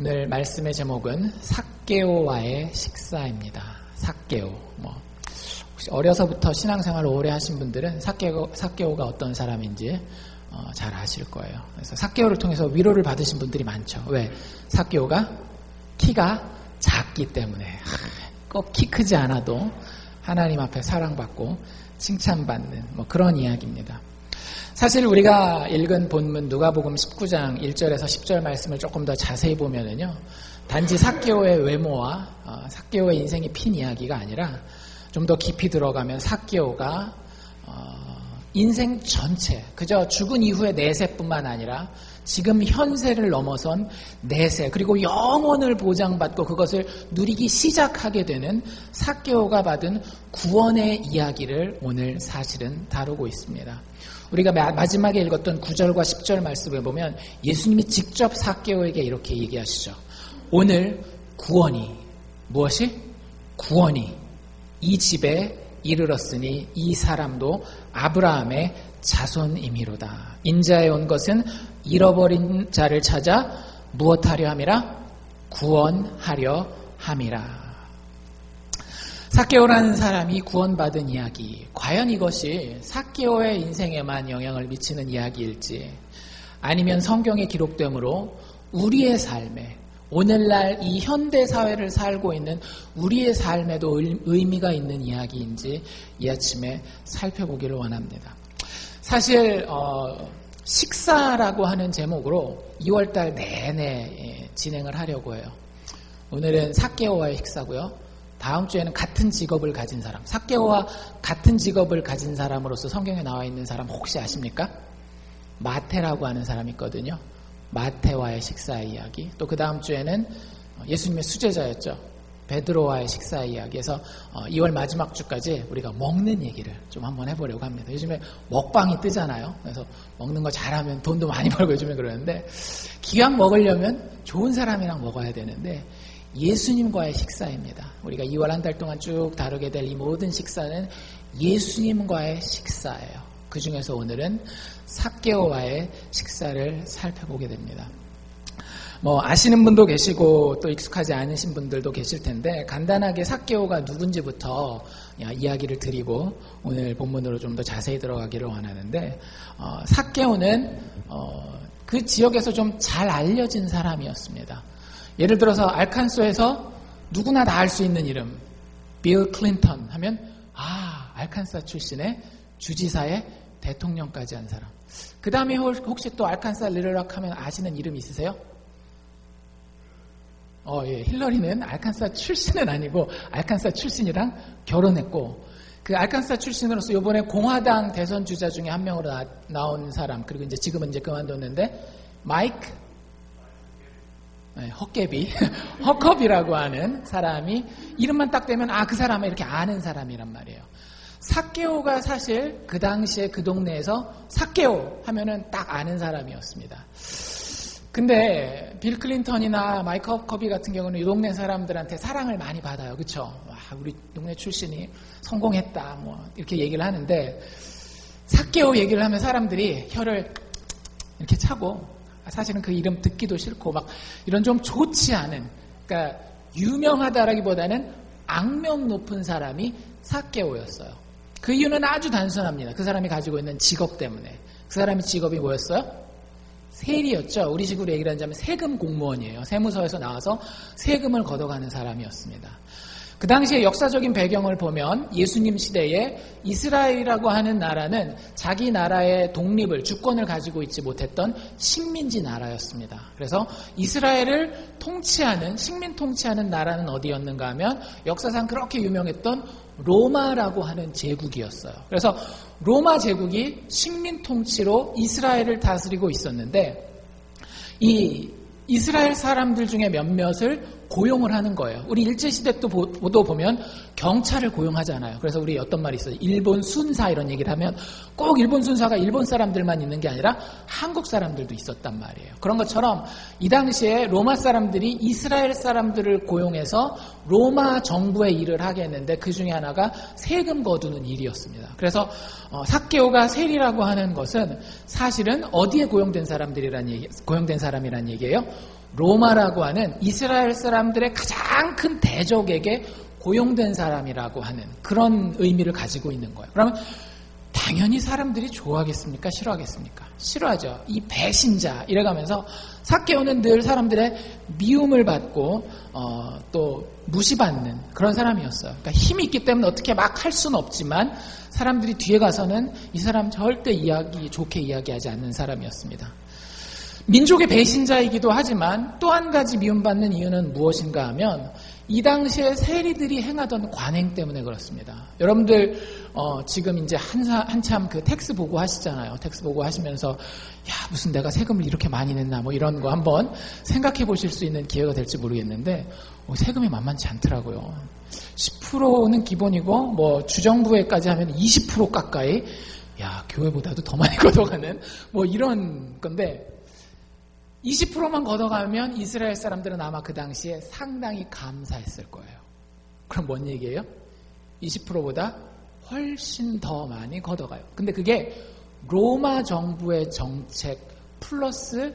오늘 말씀의 제목은 삭개오와의 식사입니다. 삭개오. 혹시 어려서부터 신앙생활을 오래 하신 분들은 삭개오가 어떤 사람인지 잘 아실 거예요. 그래서 삭개오를 통해서 위로를 받으신 분들이 많죠. 왜? 삭개오가 키가 작기 때문에 꼭 키 크지 않아도 하나님 앞에 사랑받고 칭찬받는 그런 이야기입니다. 사실 우리가 읽은 본문 누가복음 19장 1절에서 10절 말씀을 조금 더 자세히 보면은요, 단지 삭개오의 외모와 삭개오의 인생이 핀 이야기가 아니라 좀 더 깊이 들어가면 삭개오가 인생 전체, 그저 죽은 이후의 내세뿐만 아니라 지금 현세를 넘어선 내세, 그리고 영원을 보장받고 그것을 누리기 시작하게 되는 삭개오가 받은 구원의 이야기를 오늘 사실은 다루고 있습니다. 우리가 마지막에 읽었던 9절과 10절 말씀을 보면 예수님이 직접 삭개오에게 이렇게 얘기하시죠. 오늘 구원이, 무엇이? 구원이 이 집에 이르렀으니 이 사람도 아브라함의 자손이미로다. 인자에 온 것은 잃어버린 자를 찾아 무엇하려 함이라? 구원하려 함이라. 삭개오라는 사람이 구원받은 이야기, 과연 이것이 삭개오의 인생에만 영향을 미치는 이야기일지, 아니면 성경에 기록되므로 우리의 삶에, 오늘날 이 현대 사회를 살고 있는 우리의 삶에도 의미가 있는 이야기인지 이 아침에 살펴보기를 원합니다. 사실 식사라고 하는 제목으로 2월달 내내 진행을 하려고 해요. 오늘은 삭개오와의 식사고요. 다음 주에는 같은 직업을 가진 사람, 삭개오와 같은 직업을 가진 사람으로서 성경에 나와 있는 사람 혹시 아십니까? 마태라고 하는 사람이 있거든요. 마태와의 식사의 이야기. 또 그 다음 주에는 예수님의 수제자였죠. 베드로와의 식사의 이야기에서 2월 마지막 주까지 우리가 먹는 얘기를 좀 한번 해보려고 합니다. 요즘에 먹방이 뜨잖아요. 그래서 먹는 거 잘하면 돈도 많이 벌고 요즘에 그러는데, 기왕 먹으려면 좋은 사람이랑 먹어야 되는데 예수님과의 식사입니다. 우리가 2월 한 달 동안 쭉 다루게 될 이 모든 식사는 예수님과의 식사예요. 그 중에서 오늘은 삭개오와의 식사를 살펴보게 됩니다. 아시는 분도 계시고 또 익숙하지 않으신 분들도 계실 텐데, 간단하게 삭개오가 누군지부터 이야기를 드리고 오늘 본문으로 좀 더 자세히 들어가기를 원하는데, 삭개오는 그 지역에서 좀 잘 알려진 사람이었습니다. 예를 들어서 알칸소에서 누구나 다 알 수 있는 이름, 빌 클린턴 하면 알칸사 출신의 주지사의 대통령까지 한 사람. 그 다음에 혹시 또 알칸사 리틀락 하면 아시는 이름 있으세요? 예, 힐러리는 알칸사 출신은 아니고 알칸사 출신이랑 결혼했고, 그 알칸사 출신으로서 이번에 공화당 대선 주자 중에 한 명으로 나온 사람, 그리고 지금은 그만뒀는데 마이크 허컵이라고 하는 사람이 이름만 딱 대면 그 사람은 이렇게 아는 사람이란 말이에요. 삭개오가 사실 그 당시에 그 동네에서 삭개오 하면은 딱 아는 사람이었습니다. 근데 빌 클린턴이나 마이크 허컵이 같은 경우는 이 동네 사람들한테 사랑을 많이 받아요. 그쵸? 우리 동네 출신이 성공했다 이렇게 얘기를 하는데, 삭개오 얘기를 하면 사람들이 혀를 이렇게 차고, 사실은 그 이름 듣기도 싫고 이런 좀 좋지 않은, 그러니까 유명하다라기보다는 악명 높은 사람이 삭개오였어요. 그 이유는 아주 단순합니다. 그 사람이 가지고 있는 직업 때문에. 그 사람의 직업이 뭐였어요? 세리였죠. 우리 식으로 얘기를 하자면 세금 공무원이에요. 세무서에서 나와서 세금을 걷어가는 사람이었습니다. 그 당시의 역사적인 배경을 보면 예수님 시대에 이스라엘이라고 하는 나라는 자기 나라의 독립을, 주권을 가지고 있지 못했던 식민지 나라였습니다. 그래서 이스라엘을 통치하는, 식민 통치하는 나라는 어디였는가 하면 역사상 그렇게 유명했던 로마라고 하는 제국이었어요. 그래서 로마 제국이 식민 통치로 이스라엘을 다스리고 있었는데, 이 이스라엘 사람들 중에 몇몇을 고용을 하는 거예요. 우리 일제시대 도 보면 경찰을 고용하잖아요. 그래서 우리 어떤 말이 있어요? 일본 순사 이런 얘기를 하면 꼭 일본 순사가 일본 사람들만 있는 게 아니라 한국 사람들도 있었단 말이에요. 그런 것처럼 이 당시에 로마 사람들이 이스라엘 사람들을 고용해서 로마 정부의 일을 하게 했는데, 그 중에 하나가 세금 거두는 일이었습니다. 그래서 삭개오가 세리라고 하는 것은 사실은 어디에 고용된 사람이란 얘기예요? 로마라고 하는 이스라엘 사람들의 가장 큰 대적에게 고용된 사람이라고 하는 그런 의미를 가지고 있는 거예요. 그러면 당연히 사람들이 좋아하겠습니까? 싫어하겠습니까? 싫어하죠. 이 배신자 이래가면서 삭개오는 늘 사람들의 미움을 받고 또 무시받는 그런 사람이었어요. 그러니까 힘이 있기 때문에 어떻게 막 할 수는 없지만 사람들이 뒤에 가서는 이 사람 절대 좋게 이야기하지 않는 사람이었습니다. 민족의 배신자이기도 하지만 또 한 가지 미움받는 이유는 무엇인가 하면 이 당시에 세리들이 행하던 관행 때문에 그렇습니다. 여러분들 지금 이제 한참 그 텍스 보고 하시잖아요. 텍스 보고 하시면서 무슨 내가 세금을 이렇게 많이 냈나 뭐 이런 거 한번 생각해 보실 수 있는 기회가 될지 모르겠는데 세금이 만만치 않더라고요. 10%는 기본이고 뭐 주정부에까지 하면 20% 가까이 교회보다도 더 많이 걷어가는 뭐 이런 건데 20%만 걷어가면 이스라엘 사람들은 아마 그 당시에 상당히 감사했을 거예요. 그럼 뭔 얘기예요? 20%보다 훨씬 더 많이 걷어가요. 근데 그게 로마 정부의 정책 플러스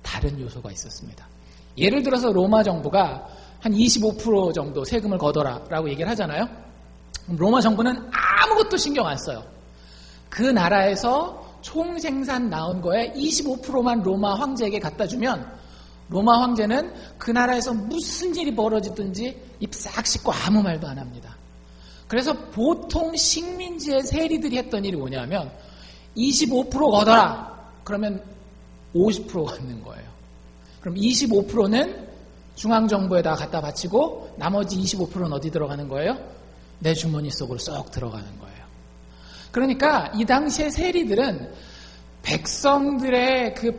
다른 요소가 있었습니다. 예를 들어서 로마 정부가 한 25% 정도 세금을 걷어라라고 얘기를 하잖아요. 로마 정부는 아무것도 신경 안 써요. 그 나라에서 총생산 나온 거에 25%만 로마 황제에게 갖다 주면 로마 황제는 그 나라에서 무슨 일이 벌어지든지 입 싹 씻고 아무 말도 안 합니다. 그래서 보통 식민지의 세리들이 했던 일이 뭐냐면 25% 걷어라. 그러면 50% 걷는 거예요. 그럼 25%는 중앙정부에다 갖다 바치고 나머지 25%는 어디 들어가는 거예요? 내 주머니 속으로 쏙 들어가는 거예요. 그러니까 이 당시의 세리들은 백성들의 그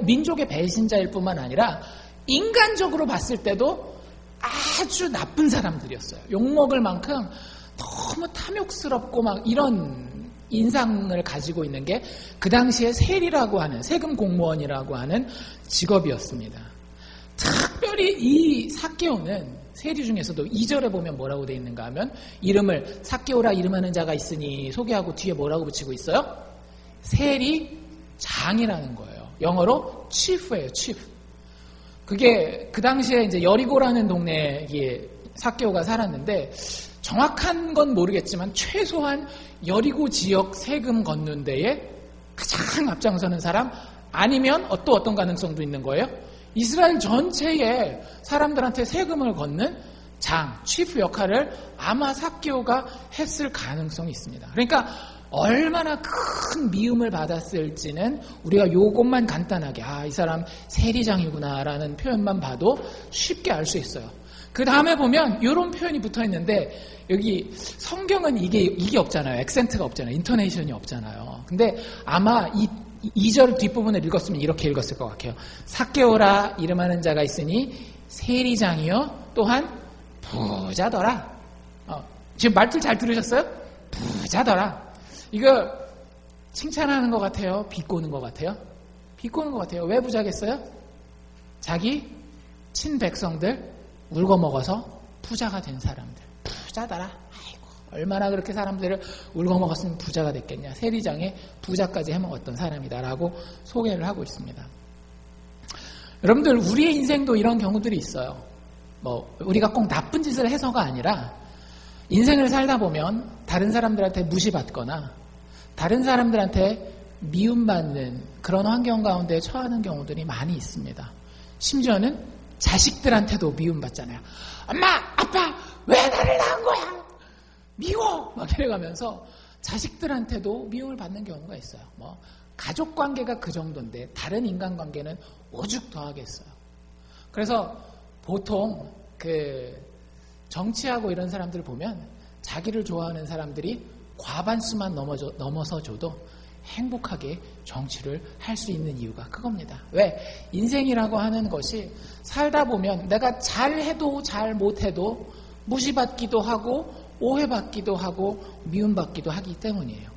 민족의 배신자일 뿐만 아니라 인간적으로 봤을 때도 아주 나쁜 사람들이었어요. 욕먹을 만큼 너무 탐욕스럽고 막 이런 인상을 가지고 있는 게 그 당시에 세리라고 하는 세금 공무원이라고 하는 직업이었습니다. 특별히 이 삭개오는 세리 중에서도 2절에 보면 뭐라고 되어 있는가 하면 이름을 삭개오라 이름하는 자가 있으니 소개하고 뒤에 뭐라고 붙이고 있어요? 세리장이라는 거예요. 영어로 chief예요, chief. 그게 그 당시에 이제 여리고라는 동네에 삭개오가 살았는데 정확한 건 모르겠지만 최소한 여리고 지역 세금 걷는 데에 가장 앞장서는 사람 아니면 또 어떤 가능성도 있는 거예요? 이스라엘 전체의 사람들한테 세금을 걷는 장, 치프 역할을 아마 삭개오가 했을 가능성이 있습니다. 그러니까 얼마나 큰 미움을 받았을지는 우리가 요것만 간단하게 이 사람 세리장이구나라는 표현만 봐도 쉽게 알 수 있어요. 그 다음에 보면 이런 표현이 붙어 있는데 여기 성경은 이게 없잖아요. 액센트가 없잖아요. 인토네이션이 없잖아요. 근데 아마 2절 뒷부분을 읽었으면 이렇게 읽었을 것 같아요. 삭개오라 이름하는 자가 있으니 세리장이요 또한 부자더라. 지금 말투 잘 들으셨어요? 부자더라. 이거 칭찬하는 것 같아요? 비꼬는 것 같아요? 비꼬는 것 같아요. 왜 부자겠어요? 자기 친백성들 울거먹어서 부자가 된 사람들. 부자더라. 아이고 얼마나 그렇게 사람들을 울거먹었으면 부자가 됐겠냐. 세리장에 부자까지 해먹었던 사람이다라고 소개를 하고 있습니다. 여러분들 우리의 인생도 이런 경우들이 있어요. 우리가 꼭 나쁜 짓을 해서가 아니라 인생을 살다 보면 다른 사람들한테 무시받거나 다른 사람들한테 미움받는 그런 환경 가운데 처하는 경우들이 많이 있습니다. 심지어는 자식들한테도 미움받잖아요. 엄마, 아빠, 왜 나를 낳은 거야? 미워! 막 이래가면서 자식들한테도 미움을 받는 경우가 있어요. 가족 관계가 그 정도인데 다른 인간 관계는 오죽 더하겠어요. 그래서 보통 정치하고 이런 사람들 보면 자기를 좋아하는 사람들이 과반수만 넘어서 줘도 행복하게 정치를 할 수 있는 이유가 그겁니다. 왜? 인생이라고 하는 것이 살다 보면 내가 잘해도 잘 못해도 무시받기도 하고 오해받기도 하고 미움받기도 하기 때문이에요.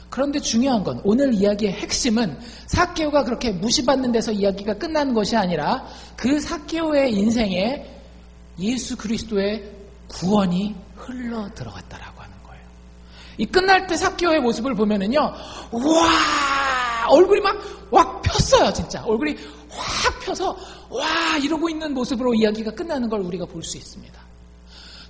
그런데 중요한 건 오늘 이야기의 핵심은 삭개오가 그렇게 무시받는 데서 이야기가 끝나는 것이 아니라 그 삭개오의 인생에 예수 그리스도의 구원이 흘러 들어갔다라고 하는 거예요. 이 끝날 때 삭개오의 모습을 보면은요, 와 얼굴이 막 폈어요. 진짜 얼굴이 확 펴서 와 이러고 있는 모습으로 이야기가 끝나는 걸 우리가 볼 수 있습니다.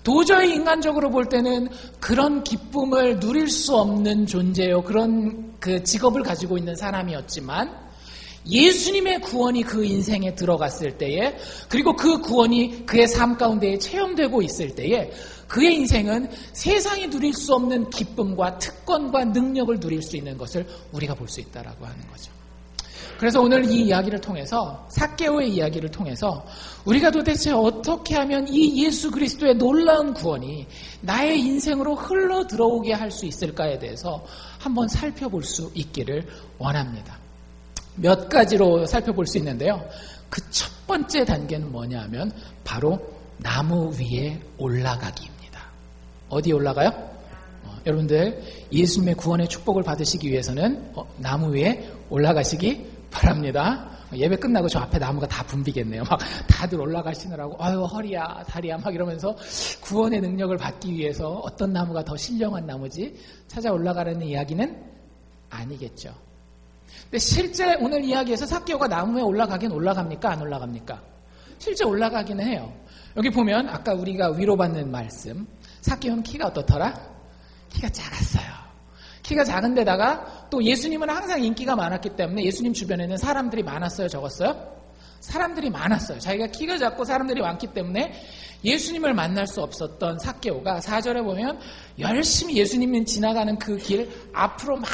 도저히 인간적으로 볼 때는 그런 기쁨을 누릴 수 없는 존재요. 그런 그 직업을 가지고 있는 사람이었지만 예수님의 구원이 그 인생에 들어갔을 때에, 그리고 그 구원이 그의 삶 가운데에 체험되고 있을 때에 그의 인생은 세상이 누릴 수 없는 기쁨과 특권과 능력을 누릴 수 있는 것을 우리가 볼 수 있다라고 하는 거죠. 그래서 오늘 이 이야기를 통해서, 삭개오의 이야기를 통해서 우리가 도대체 어떻게 하면 이 예수 그리스도의 놀라운 구원이 나의 인생으로 흘러 들어오게 할 수 있을까에 대해서 한번 살펴볼 수 있기를 원합니다. 몇 가지로 살펴볼 수 있는데요. 그 첫 번째 단계는 뭐냐 하면 바로 나무 위에 올라가기입니다. 어디에 올라가요? 여러분들 예수님의 구원의 축복을 받으시기 위해서는 나무 위에 올라가시기 바랍니다. 예배 끝나고 저 앞에 나무가 다 붐비겠네요. 막 다들 올라가시느라고 아유 허리야 다리야 막 이러면서 구원의 능력을 받기 위해서 어떤 나무가 더 신령한 나무지 찾아 올라가라는 이야기는 아니겠죠. 근데 실제 오늘 이야기에서 삭개오가 나무에 올라가긴 올라갑니까? 안 올라갑니까? 실제 올라가기는 해요. 여기 보면 아까 우리가 위로받는 말씀, 삭개오는 키가 어떻더라? 키가 작았어요. 키가 작은 데다가 또 예수님은 항상 인기가 많았기 때문에 예수님 주변에는 사람들이 많았어요? 적었어요? 사람들이 많았어요. 자기가 키가 작고 사람들이 많기 때문에 예수님을 만날 수 없었던 삭개오가 4절에 보면 열심히 예수님이 지나가는 그 길 앞으로 막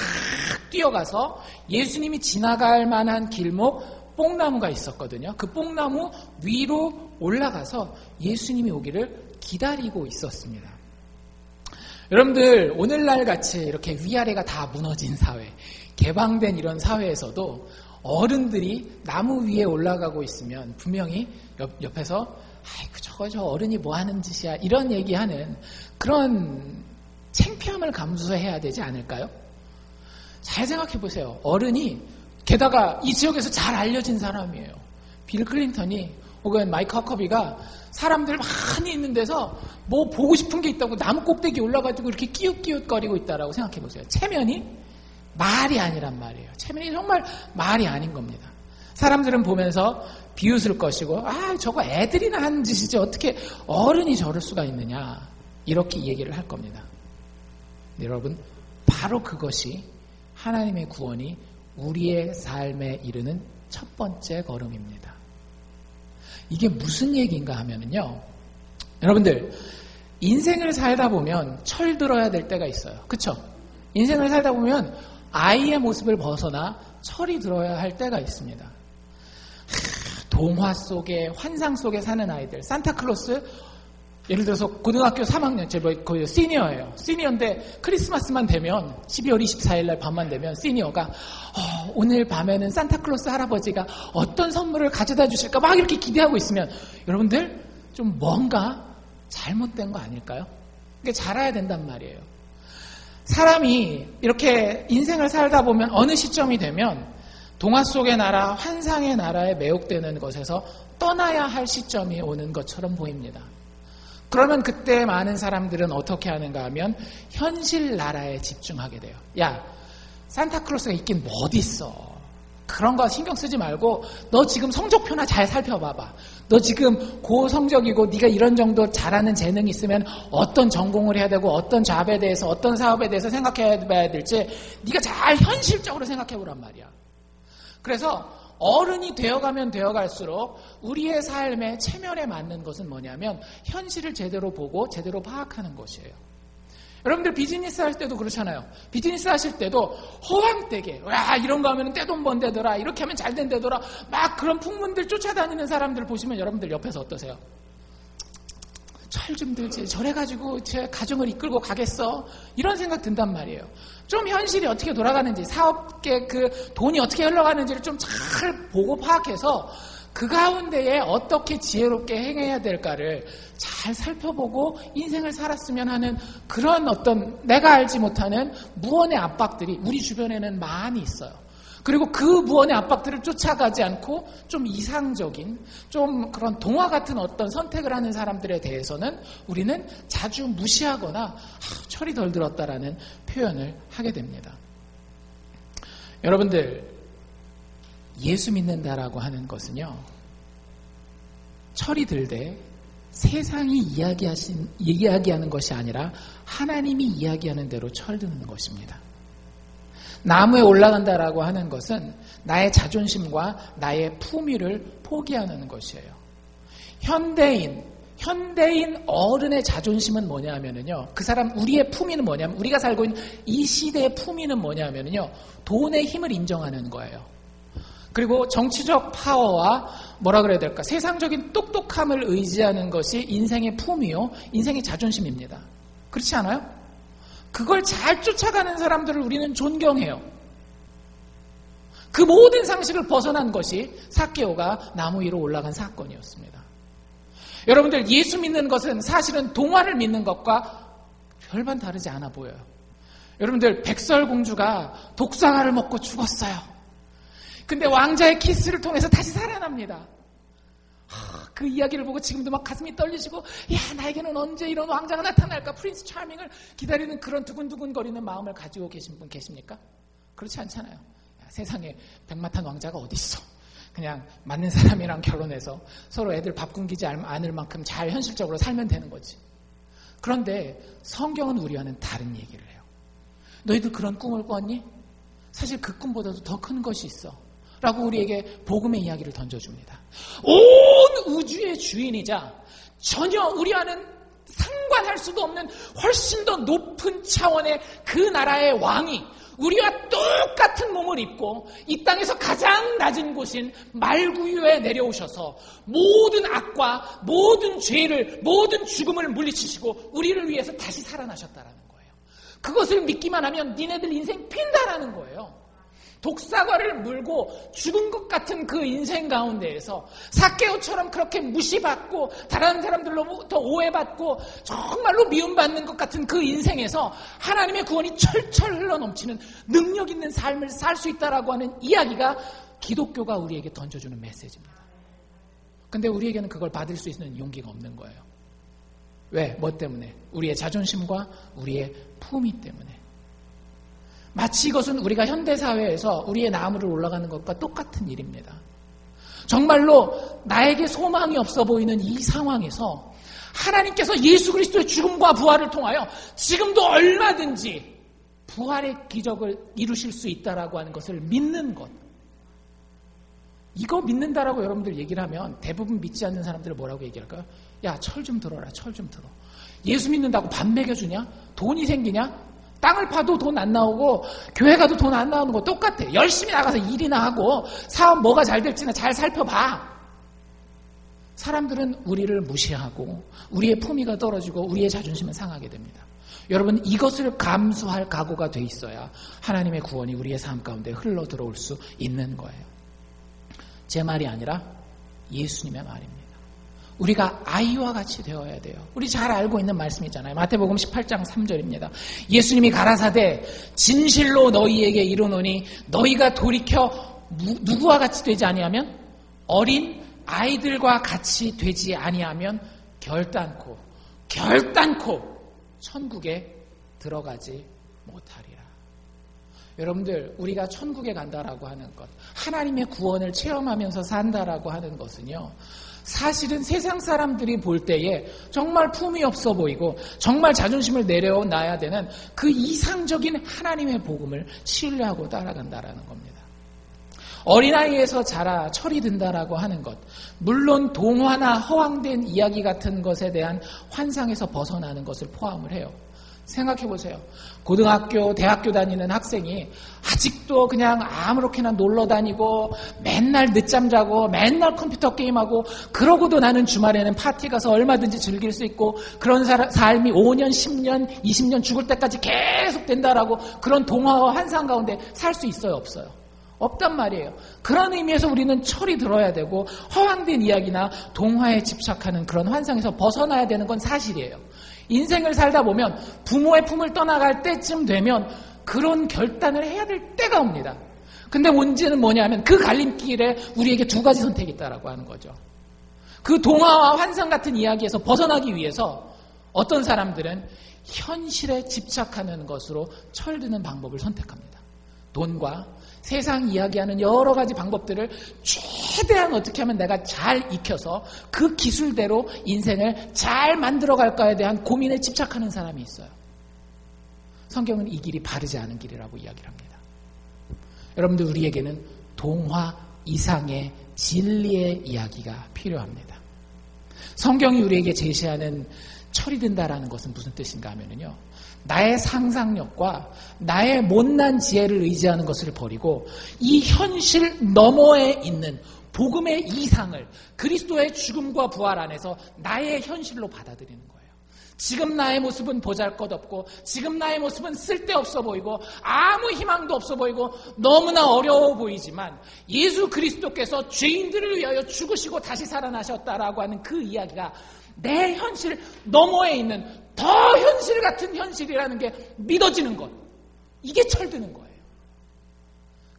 뛰어가서 예수님이 지나갈 만한 길목 뽕나무가 있었거든요. 그 뽕나무 위로 올라가서 예수님이 오기를 기다리고 있었습니다. 여러분들 오늘날 같이 이렇게 위아래가 다 무너진 사회, 개방된 이런 사회에서도 어른들이 나무 위에 올라가고 있으면 분명히 옆에서 아이고 저 어른이 뭐 하는 짓이야 이런 얘기하는 그런 창피함을 감수해야 되지 않을까요? 잘 생각해 보세요. 어른이 게다가 이 지역에서 잘 알려진 사람이에요. 빌 클린턴이 혹은 마이크 허커비가 사람들 많이 있는 데서 뭐 보고 싶은 게 있다고 나무 꼭대기 올라가지고 이렇게 끼웃끼웃거리고 있다라고 생각해 보세요. 체면이 말이 아니란 말이에요. 체면이 정말 말이 아닌 겁니다. 사람들은 보면서 비웃을 것이고 아 저거 애들이나 하는 짓이지 어떻게 어른이 저럴 수가 있느냐 이렇게 얘기를 할 겁니다. 여러분 바로 그것이 하나님의 구원이 우리의 삶에 이르는 첫 번째 걸음입니다. 이게 무슨 얘기인가 하면요. 여러분들 인생을 살다 보면 철들어야 될 때가 있어요. 그렇죠? 인생을 살다 보면 아이의 모습을 벗어나 철이 들어야 할 때가 있습니다. 동화 속에 환상 속에 사는 아이들 산타클로스 예를 들어서 고등학교 3학년 거의 시니어예요. 시니어인데 크리스마스만 되면 12월 24일 날 밤만 되면 시니어가 오늘 밤에는 산타클로스 할아버지가 어떤 선물을 가져다 주실까 막 이렇게 기대하고 있으면 여러분들 좀 뭔가 잘못된 거 아닐까요? 그게 자라야 된단 말이에요. 사람이 이렇게 인생을 살다 보면 어느 시점이 되면 동화 속의 나라, 환상의 나라에 매혹되는 것에서 떠나야 할 시점이 오는 것처럼 보입니다. 그러면 그때 많은 사람들은 어떻게 하는가 하면 현실 나라에 집중하게 돼요. 야, 산타클로스가 있긴 뭐 어디 있어. 그런 거 신경 쓰지 말고 너 지금 성적표나 잘 살펴봐봐. 너 지금 고성적이고 네가 이런 정도 잘하는 재능이 있으면 어떤 전공을 해야 되고 어떤 잡에 대해서 어떤 사업에 대해서 생각해야 될지 네가 잘 현실적으로 생각해보란 말이야. 그래서 어른이 되어가면 되어갈수록 우리의 삶의 체면에 맞는 것은 뭐냐면 현실을 제대로 보고 제대로 파악하는 것이에요. 여러분들 비즈니스 할 때도 그렇잖아요. 비즈니스 하실 때도 허황되게 와 이런 거 하면 떼돈 번대더라 이렇게 하면 잘 된대더라 막 그런 풍문들 쫓아다니는 사람들 보시면 여러분들 옆에서 어떠세요? 철 좀 들지 저래가지고 제 가정을 이끌고 가겠어 이런 생각 든단 말이에요. 좀 현실이 어떻게 돌아가는지 사업계 그 돈이 어떻게 흘러가는지를 좀 잘 보고 파악해서 그 가운데에 어떻게 지혜롭게 행해야 될까를 잘 살펴보고 인생을 살았으면 하는 그런 어떤 내가 알지 못하는 무언의 압박들이 우리 주변에는 많이 있어요. 그리고 그 무언의 압박들을 쫓아가지 않고 좀 이상적인 좀 그런 동화 같은 어떤 선택을 하는 사람들에 대해서는 우리는 자주 무시하거나 철이 덜 들었다라는 표현을 하게 됩니다. 여러분들 예수 믿는다라고 하는 것은요 철이 들되 세상이 이야기하는 것이 아니라 하나님이 이야기하는 대로 철드는 것입니다. 나무에 올라간다라고 하는 것은 나의 자존심과 나의 품위를 포기하는 것이에요. 현대인 어른의 자존심은 뭐냐면요. 그 사람 우리의 품위는 뭐냐면 우리가 살고 있는 이 시대의 품위는 뭐냐면요. 돈의 힘을 인정하는 거예요. 그리고 정치적 파워와 뭐라 그래야 될까? 세상적인 똑똑함을 의지하는 것이 인생의 품위요. 인생의 자존심입니다. 그렇지 않아요? 그걸 잘 쫓아가는 사람들을 우리는 존경해요. 그 모든 상식을 벗어난 것이 삭개오가 나무 위로 올라간 사건이었습니다. 여러분들 예수 믿는 것은 사실은 동화를 믿는 것과 별반 다르지 않아 보여요. 여러분들 백설공주가 독사과를 먹고 죽었어요. 근데 왕자의 키스를 통해서 다시 살아납니다. 그 이야기를 보고 지금도 막 가슴이 떨리시고 야 나에게는 언제 이런 왕자가 나타날까 프린스 차밍을 기다리는 그런 두근두근거리는 마음을 가지고 계신 분 계십니까? 그렇지 않잖아요. 야, 세상에 백마탄 왕자가 어디 있어. 그냥 맞는 사람이랑 결혼해서 서로 애들 밥 굶기지 않을 만큼 잘 현실적으로 살면 되는 거지. 그런데 성경은 우리와는 다른 얘기를 해요. 너희들 그런 꿈을 꿨니? 사실 그 꿈보다도 더 큰 것이 있어. 라고 우리에게 복음의 이야기를 던져줍니다. 온 우주의 주인이자 전혀 우리와는 상관할 수도 없는 훨씬 더 높은 차원의 그 나라의 왕이 우리와 똑같은 몸을 입고 이 땅에서 가장 낮은 곳인 말구유에 내려오셔서 모든 악과 모든 죄를 모든 죽음을 물리치시고 우리를 위해서 다시 살아나셨다라는 거예요. 그것을 믿기만 하면 니네들 인생 핀다라는 거예요. 독사과를 물고 죽은 것 같은 그 인생 가운데에서 삭개오처럼 그렇게 무시받고 다른 사람들로부터 오해받고 정말로 미움받는 것 같은 그 인생에서 하나님의 구원이 철철 흘러넘치는 능력 있는 삶을 살 수 있다라고 하는 이야기가 기독교가 우리에게 던져주는 메시지입니다. 근데 우리에게는 그걸 받을 수 있는 용기가 없는 거예요. 왜? 뭐 때문에? 우리의 자존심과 우리의 품위 때문에. 마치 이것은 우리가 현대사회에서 우리의 나무를 올라가는 것과 똑같은 일입니다. 정말로 나에게 소망이 없어 보이는 이 상황에서 하나님께서 예수 그리스도의 죽음과 부활을 통하여 지금도 얼마든지 부활의 기적을 이루실 수 있다라고 하는 것을 믿는 것. 이거 믿는다라고 여러분들 얘기를 하면 대부분 믿지 않는 사람들은 뭐라고 얘기할까요? 야, 철 좀 들어라, 철 좀 들어. 예수 믿는다고 밥 먹여주냐? 돈이 생기냐? 땅을 파도 돈 안 나오고 교회 가도 돈 안 나오는 거 똑같아. 열심히 나가서 일이나 하고 사업 뭐가 잘 될지나 잘 살펴봐. 사람들은 우리를 무시하고 우리의 품위가 떨어지고 우리의 자존심은 상하게 됩니다. 여러분 이것을 감수할 각오가 돼 있어야 하나님의 구원이 우리의 삶 가운데 흘러 들어올 수 있는 거예요. 제 말이 아니라 예수님의 말입니다. 우리가 아이와 같이 되어야 돼요. 우리 잘 알고 있는 말씀이잖아요. 마태복음 18장 3절입니다. 예수님이 가라사대 진실로 너희에게 이르노니 너희가 돌이켜 누구와 같이 되지 아니하면 어린 아이들과 같이 되지 아니하면 결단코 천국에 들어가지 못하리라. 여러분들 우리가 천국에 간다라고 하는 것, 하나님의 구원을 체험하면서 산다라고 하는 것은요, 사실은 세상 사람들이 볼 때에 정말 품이 없어 보이고 정말 자존심을 내려놔야 되는 그 이상적인 하나님의 복음을 신뢰하고 따라간다라는 겁니다. 어린아이에서 자라 철이 든다라고 하는 것, 물론 동화나 허황된 이야기 같은 것에 대한 환상에서 벗어나는 것을 포함을 해요. 생각해 보세요. 고등학교, 대학교 다니는 학생이 아직도 그냥 아무렇게나 놀러 다니고 맨날 늦잠 자고 맨날 컴퓨터 게임하고 그러고도 나는 주말에는 파티 가서 얼마든지 즐길 수 있고 그런 삶이 5년, 10년, 20년 죽을 때까지 계속 된다라고 그런 동화와 환상 가운데 살 수 있어요? 없어요? 없단 말이에요. 그런 의미에서 우리는 철이 들어야 되고 허황된 이야기나 동화에 집착하는 그런 환상에서 벗어나야 되는 건 사실이에요. 인생을 살다 보면 부모의 품을 떠나갈 때쯤 되면 그런 결단을 해야 될 때가 옵니다. 근데 문제는 뭐냐면 그 갈림길에 우리에게 두 가지 선택이 있다라고 하는 거죠. 그 동화와 환상 같은 이야기에서 벗어나기 위해서 어떤 사람들은 현실에 집착하는 것으로 철드는 방법을 선택합니다. 돈과 세상 이야기하는 여러 가지 방법들을 최대한 어떻게 하면 내가 잘 익혀서 그 기술대로 인생을 잘 만들어갈까에 대한 고민에 집착하는 사람이 있어요. 성경은 이 길이 바르지 않은 길이라고 이야기를 합니다. 여러분들, 우리에게는 동화 이상의 진리의 이야기가 필요합니다. 성경이 우리에게 제시하는 철이 든다라는 것은 무슨 뜻인가 하면요, 나의 상상력과 나의 못난 지혜를 의지하는 것을 버리고 이 현실 너머에 있는 복음의 이상을, 그리스도의 죽음과 부활 안에서 나의 현실로 받아들이는 거예요. 지금 나의 모습은 보잘것없고, 지금 나의 모습은 쓸데없어 보이고, 아무 희망도 없어 보이고, 너무나 어려워 보이지만 예수 그리스도께서 죄인들을 위하여 죽으시고 다시 살아나셨다라고 하는 그 이야기가 내 현실 너머에 있는 더 현실 같은 현실이라는 게 믿어지는 것, 이게 철드는 거예요.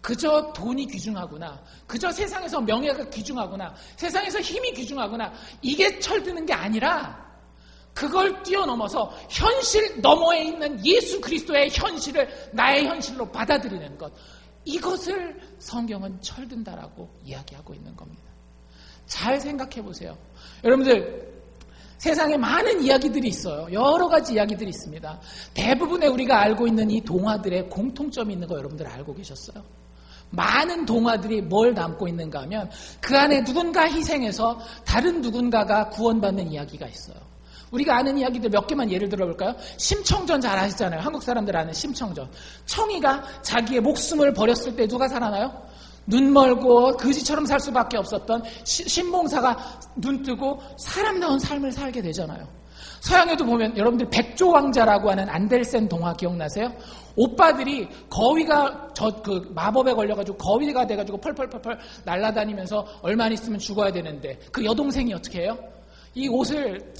그저 돈이 귀중하구나, 그저 세상에서 명예가 귀중하구나, 세상에서 힘이 귀중하구나, 이게 철드는 게 아니라 그걸 뛰어넘어서 현실 너머에 있는 예수 그리스도의 현실을 나의 현실로 받아들이는 것, 이것을 성경은 철든다라고 이야기하고 있는 겁니다. 잘 생각해 보세요. 여러분들, 세상에 많은 이야기들이 있어요. 여러 가지 이야기들이 있습니다. 대부분의 우리가 알고 있는 이 동화들의 공통점이 있는 거 여러분들 알고 계셨어요? 많은 동화들이 뭘 담고 있는가 하면 그 안에 누군가 희생해서 다른 누군가가 구원받는 이야기가 있어요. 우리가 아는 이야기들 몇 개만 예를 들어볼까요? 심청전 잘 아시잖아요. 한국 사람들 아는 심청전. 청이가 자기의 목숨을 버렸을 때 누가 살아나요? 눈 멀고 거지처럼 살 수밖에 없었던 신봉사가 눈 뜨고 사람다운 삶을 살게 되잖아요. 서양에도 보면 여러분들 백조왕자라고 하는 안델센 동화 기억나세요? 오빠들이 거위가 그 마법에 걸려가지고 거위가 돼가지고 펄펄펄펄 날아다니면서 얼마 있으면 죽어야 되는데 그 여동생이 어떻게 해요? 이 옷을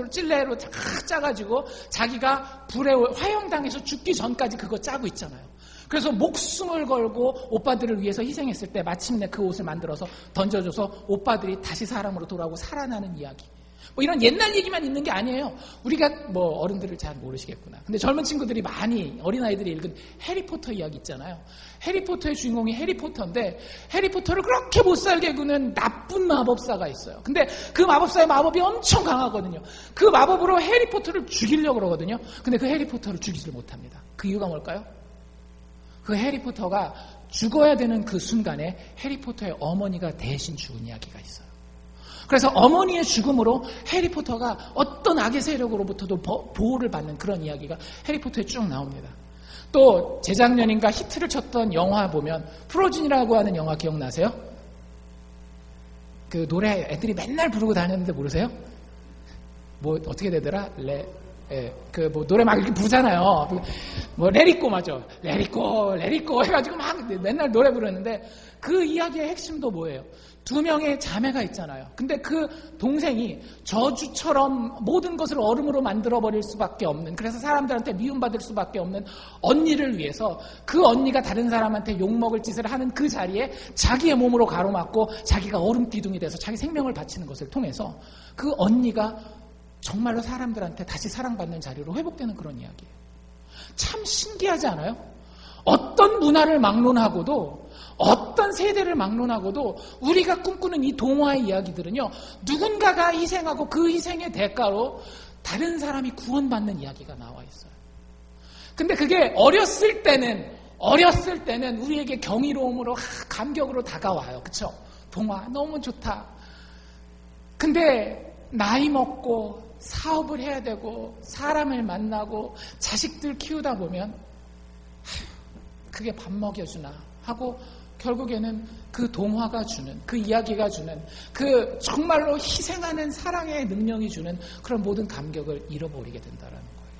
찔레로 쫙 짜가지고 자기가 불에 화형당해서 죽기 전까지 그거 짜고 있잖아요. 그래서 목숨을 걸고 오빠들을 위해서 희생했을 때 마침내 그 옷을 만들어서 던져줘서 오빠들이 다시 사람으로 돌아오고 살아나는 이야기. 뭐 이런 옛날 얘기만 있는 게 아니에요. 우리가 뭐 어른들을 잘 모르시겠구나. 근데 젊은 친구들이 많이, 어린아이들이 읽은 해리포터 이야기 있잖아요. 해리포터의 주인공이 해리포터인데 해리포터를 그렇게 못살게 구는 나쁜 마법사가 있어요. 근데 그 마법사의 마법이 엄청 강하거든요. 그 마법으로 해리포터를 죽이려고 그러거든요. 근데 그 해리포터를 죽이지를 못합니다. 그 이유가 뭘까요? 그 해리포터가 죽어야 되는 그 순간에 해리포터의 어머니가 대신 죽은 이야기가 있어요. 그래서 어머니의 죽음으로 해리포터가 어떤 악의 세력으로부터도 보호를 받는 그런 이야기가 해리포터에 쭉 나옵니다. 또 재작년인가 히트를 쳤던 영화 보면 프로즌이라고 하는 영화 기억나세요? 그 노래 애들이 맨날 부르고 다녔는데 모르세요? 뭐 어떻게 되더라? 그 뭐 노래 막 이렇게 부르잖아요. 뭐 레리꼬 맞죠? 레리꼬 해가지고 막 맨날 노래 부르는데 그 이야기의 핵심도 뭐예요? 두 명의 자매가 있잖아요. 근데 그 동생이 저주처럼 모든 것을 얼음으로 만들어버릴 수밖에 없는, 그래서 사람들한테 미움받을 수밖에 없는 언니를 위해서 그 언니가 다른 사람한테 욕먹을 짓을 하는 그 자리에 자기의 몸으로 가로막고 자기가 얼음기둥이 돼서 자기 생명을 바치는 것을 통해서 그 언니가 정말로 사람들한테 다시 사랑받는 자리로 회복되는 그런 이야기예요. 참 신기하지 않아요? 어떤 문화를 막론하고도, 어떤 세대를 막론하고도 우리가 꿈꾸는 이 동화의 이야기들은요, 누군가가 희생하고 그 희생의 대가로 다른 사람이 구원받는 이야기가 나와 있어요. 근데 그게 어렸을 때는 우리에게 경이로움으로 감격으로 다가와요. 그쵸? 동화 너무 좋다. 근데 나이 먹고 사업을 해야 되고 사람을 만나고 자식들 키우다 보면 그게 밥 먹여주나 하고 결국에는 그 동화가 주는, 그 이야기가 주는, 그 정말로 희생하는 사랑의 능력이 주는 그런 모든 감격을 잃어버리게 된다는 거예요.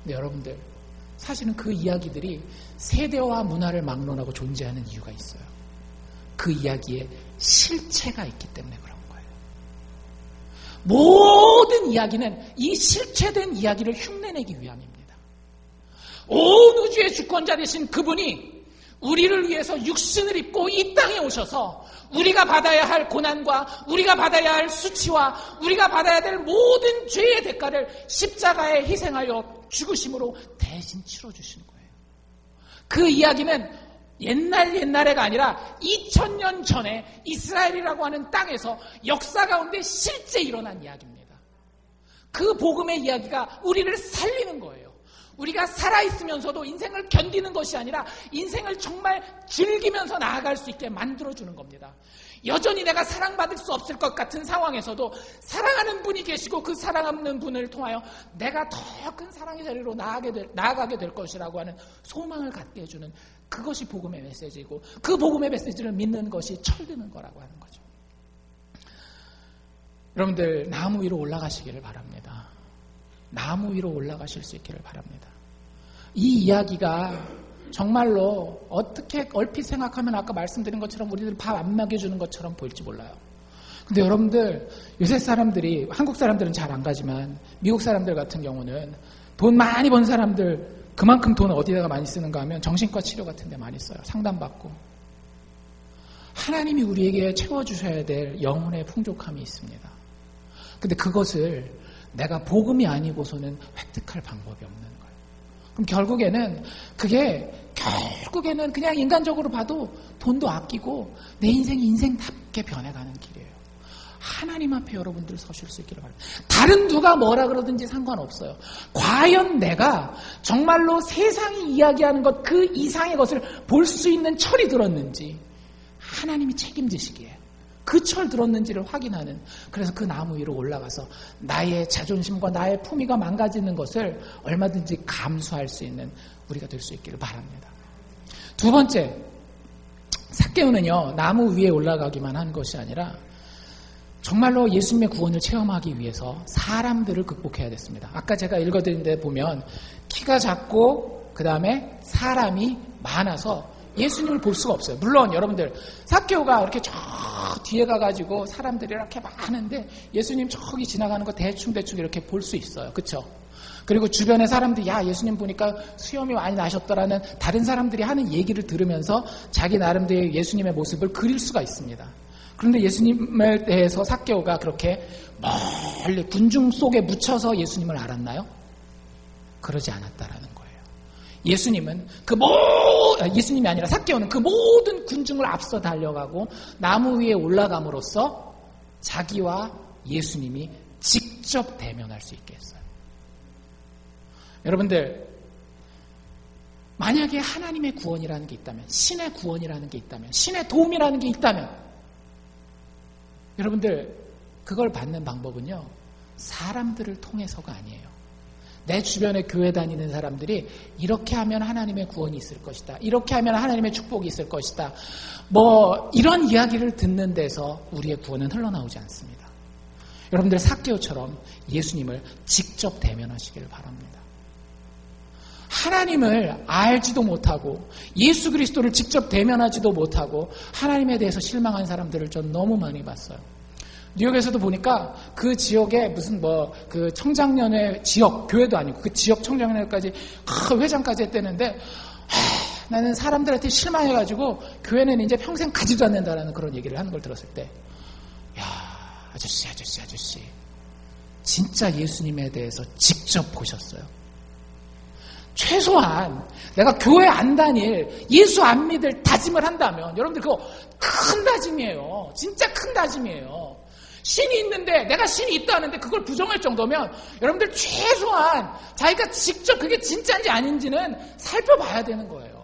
근데 여러분들, 사실은 그 이야기들이 세대와 문화를 막론하고 존재하는 이유가 있어요. 그 이야기에 실체가 있기 때문에 그런 거예요. 모든 이야기는 이 실체된 이야기를 흉내내기 위함입니다. 온 우주의 주권자 되신 그분이 우리를 위해서 육신을 입고 이 땅에 오셔서 우리가 받아야 할 고난과 우리가 받아야 할 수치와 우리가 받아야 될 모든 죄의 대가를 십자가에 희생하여 죽으심으로 대신 치러주신 거예요. 그 이야기는 옛날에가 아니라 2000년 전에 이스라엘이라고 하는 땅에서 역사 가운데 실제 일어난 이야기입니다. 그 복음의 이야기가 우리를 살리는 거예요. 우리가 살아있으면서도 인생을 견디는 것이 아니라 인생을 정말 즐기면서 나아갈 수 있게 만들어주는 겁니다. 여전히 내가 사랑받을 수 없을 것 같은 상황에서도 사랑하는 분이 계시고 그 사랑하는 분을 통하여 내가 더 큰 사랑의 자리로 나아가게 될 것이라고 하는 소망을 갖게 해주는 그것이 복음의 메시지이고 그 복음의 메시지를 믿는 것이 철드는 거라고 하는 거죠. 여러분들 나무 위로 올라가시기를 바랍니다. 나무 위로 올라가실 수 있기를 바랍니다. 이 이야기가 정말로 어떻게 얼핏 생각하면 아까 말씀드린 것처럼 우리들 밥 안 먹여주는 것처럼 보일지 몰라요. 근데 여러분들 요새 사람들이 한국 사람들은 잘 안 가지만 미국 사람들 같은 경우는 돈 많이 번 사람들 그만큼 돈 어디다가 많이 쓰는가 하면 정신과 치료 같은 데 많이 써요. 상담받고. 하나님이 우리에게 채워주셔야 될 영혼의 풍족함이 있습니다. 근데 그것을 내가 복음이 아니고서는 획득할 방법이 없는 거예요. 그럼 결국에는 그냥 인간적으로 봐도 돈도 아끼고 내 인생이 인생답게 변해가는 길이에요. 하나님 앞에 여러분들 서실 수 있기를 바랍니다. 다른 누가 뭐라 그러든지 상관없어요. 과연 내가 정말로 세상이 이야기하는 것 그 이상의 것을 볼 수 있는 철이 들었는지 하나님이 책임지시기에 그 철 들었는지를 확인하는, 그래서 그 나무 위로 올라가서 나의 자존심과 나의 품위가 망가지는 것을 얼마든지 감수할 수 있는 우리가 될 수 있기를 바랍니다. 두 번째, 삭개오는요 나무 위에 올라가기만 한 것이 아니라 정말로 예수님의 구원을 체험하기 위해서 사람들을 극복해야 됐습니다. 아까 제가 읽어드린 데 보면 키가 작고 그 다음에 사람이 많아서 예수님을 볼 수가 없어요. 물론 여러분들 삭개오가 이렇게 저 뒤에 가가지고 사람들이 이렇게 많은데 예수님 저기 지나가는 거 대충 이렇게 볼 수 있어요. 그렇죠? 그리고 주변의 사람들이 야 예수님 보니까 수염이 많이 나셨더라는 다른 사람들이 하는 얘기를 들으면서 자기 나름대로 예수님의 모습을 그릴 수가 있습니다. 그런데 예수님에 대해서 삭개오가 그렇게 멀리 군중 속에 묻혀서 예수님을 알았나요? 그러지 않았다라는 거예요. 예수님이 아니라 삭개오는 그 모든 군중을 앞서 달려가고 나무 위에 올라감으로써 자기와 예수님이 직접 대면할 수 있게 했어요. 여러분들, 만약에 하나님의 구원이라는 게 있다면, 신의 구원이라는 게 있다면, 신의 도움이라는 게 있다면, 여러분들 그걸 받는 방법은요 사람들을 통해서가 아니에요. 내 주변에 교회 다니는 사람들이 이렇게 하면 하나님의 구원이 있을 것이다, 이렇게 하면 하나님의 축복이 있을 것이다, 이런 이야기를 듣는 데서 우리의 구원은 흘러나오지 않습니다. 여러분들 삭개오처럼 예수님을 직접 대면하시기를 바랍니다. 하나님을 알지도 못하고 예수 그리스도를 직접 대면하지도 못하고 하나님에 대해서 실망한 사람들을 전 너무 많이 봤어요. 뉴욕에서도 보니까 그 지역에 무슨 그 청장년회 지역, 교회도 아니고 그 지역 청장년회까지 회장까지 했다는데 나는 사람들한테 실망해가지고 교회는 이제 평생 가지도 않는다라는 그런 얘기를 하는 걸 들었을 때 야 아저씨 진짜 예수님에 대해서 직접 보셨어요? 최소한 내가 교회 안 다닐, 예수 안 믿을 다짐을 한다면 여러분들 그거 큰 다짐이에요. 진짜 큰 다짐이에요. 신이 있는데 내가 신이 있다 하는데 그걸 부정할 정도면 여러분들 최소한 자기가 직접 그게 진짜인지 아닌지는 살펴봐야 되는 거예요.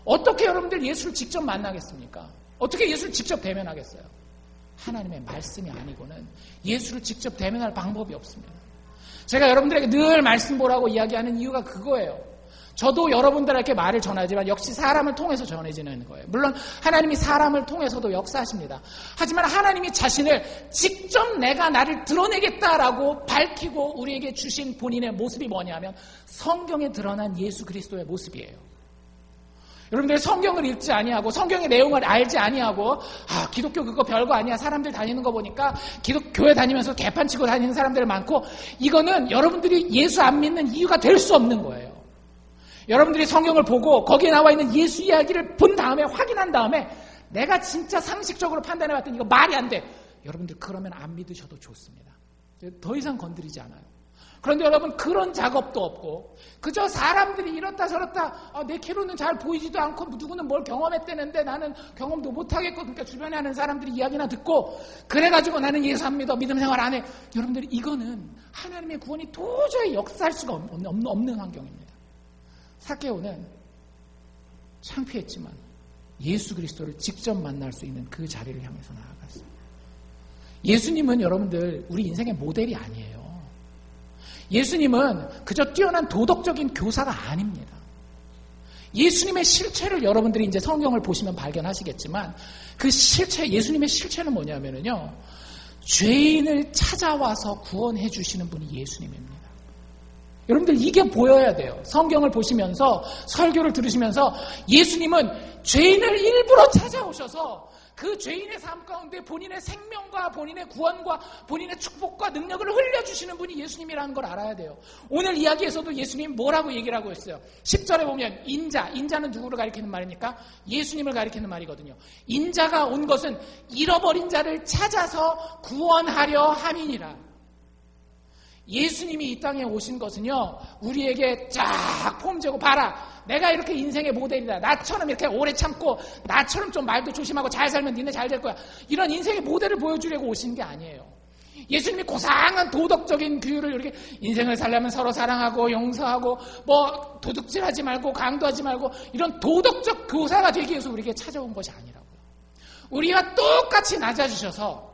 어떻게 여러분들 예수를 직접 만나겠습니까? 어떻게 예수를 직접 대면하겠어요? 하나님의 말씀이 아니고는 예수를 직접 대면할 방법이 없습니다. 제가 여러분들에게 늘 말씀 보라고 이야기하는 이유가 그거예요. 저도 여러분들에게 말을 전하지만 역시 사람을 통해서 전해지는 거예요. 물론 하나님이 사람을 통해서도 역사하십니다. 하지만 하나님이 자신을 직접 내가 나를 드러내겠다라고 밝히고 우리에게 주신 본인의 모습이 뭐냐면 성경에 드러난 예수 그리스도의 모습이에요. 여러분들 성경을 읽지 아니하고 성경의 내용을 알지 아니하고 기독교 그거 별거 아니야, 사람들 다니는 거 보니까 교회 다니면서 개판 치고 다니는 사람들 많고, 이거는 여러분들이 예수 안 믿는 이유가 될 수 없는 거예요. 여러분들이 성경을 보고 거기에 나와 있는 예수 이야기를 본 다음에 확인한 다음에 내가 진짜 상식적으로 판단해 봤더니 이거 말이 안 돼, 여러분들 그러면 안 믿으셔도 좋습니다. 더 이상 건드리지 않아요. 그런데 여러분 그런 작업도 없고 그저 사람들이 이렇다 저렇다 내 키로는 잘 보이지도 않고 누구는 뭘 경험했다는데 나는 경험도 못하겠고 그러니까 주변에 하는 사람들이 이야기나 듣고 그래가지고 나는 예수 안 믿어 믿음 생활 안 해. 여러분들 이거는 하나님의 구원이 도저히 역사할 수가 없는 환경입니다. 삭개오는 창피했지만 예수 그리스도를 직접 만날 수 있는 그 자리를 향해서 나아갔어요. 예수님은 여러분들 우리 인생의 모델이 아니에요. 예수님은 그저 뛰어난 도덕적인 교사가 아닙니다. 예수님의 실체를 여러분들이 이제 성경을 보시면 발견하시겠지만 그 실체, 예수님의 실체는 뭐냐면요. 죄인을 찾아와서 구원해 주시는 분이 예수님입니다. 여러분들 이게 보여야 돼요. 성경을 보시면서 설교를 들으시면서 예수님은 죄인을 일부러 찾아오셔서 그 죄인의 삶 가운데 본인의 생명과 본인의 구원과 본인의 축복과 능력을 흘려주시는 분이 예수님이라는 걸 알아야 돼요. 오늘 이야기에서도 예수님이 뭐라고 얘기를 하고 있어요? 10절에 보면 인자는 누구를 가리키는 말입니까? 예수님을 가리키는 말이거든요. 인자가 온 것은 잃어버린 자를 찾아서 구원하려 함이니라. 예수님이 이 땅에 오신 것은요, 우리에게 쫙 폼재고 봐라. 내가 이렇게 인생의 모델이다. 나처럼 이렇게 오래 참고 나처럼 좀 말도 조심하고 잘 살면 니네 잘 될 거야. 이런 인생의 모델을 보여주려고 오신 게 아니에요. 예수님이 고상한 도덕적인 규율을 이렇게 인생을 살려면 서로 사랑하고 용서하고 뭐 도둑질하지 말고 강도하지 말고 이런 도덕적 교사가 되기 위해서 우리에게 찾아온 것이 아니라고요. 우리와 똑같이 낮아지셔서